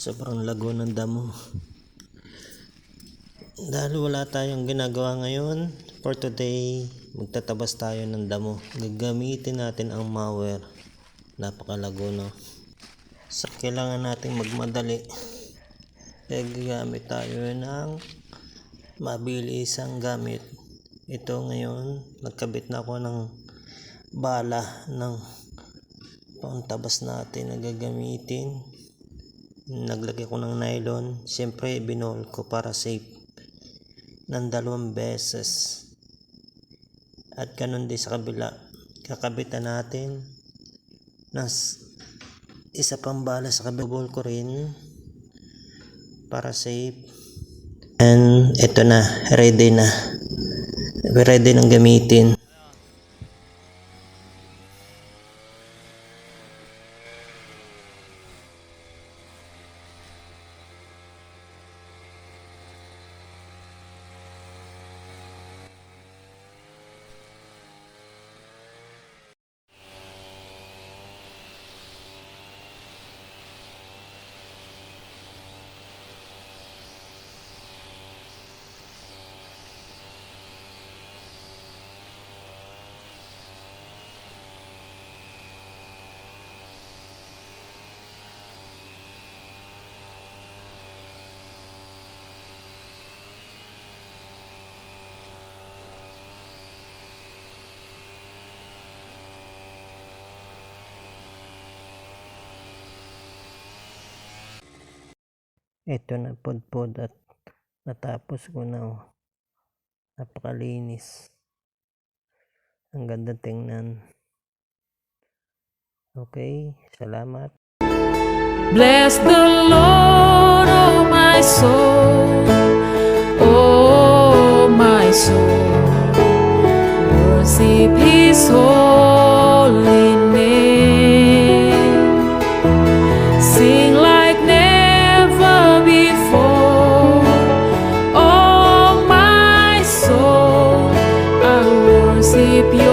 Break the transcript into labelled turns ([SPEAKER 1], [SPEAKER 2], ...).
[SPEAKER 1] Sobrang lago ng damo. Dahil wala tayong ginagawa ngayon, for today, magtatabas tayo ng damo. Gagamitin natin ang mower. Napakalago, no? So, kailangan natin magmadali. Kaya gagamit tayo ng mabilisang gamit. Ito ngayon, nagkabit na ako ng bala ng pantabas natin na gagamitin. Naglagay ko ng nylon. Siyempre, binol ko para safe ng 2 beses. At ganun din sa kabila. Kakabitan natin ng isa pang bala sa kabila. Bubol ko rin para safe. And ito na, ready na. Ready nang gamitin. Ito na podpod at natapos ko na. Napakalinis. Ang ganda tingnan. Okay, salamat.
[SPEAKER 2] Bless the Lord, oh my soul, oh my soul. Worship His holy name. Sing like never before, oh my soul. I worship you.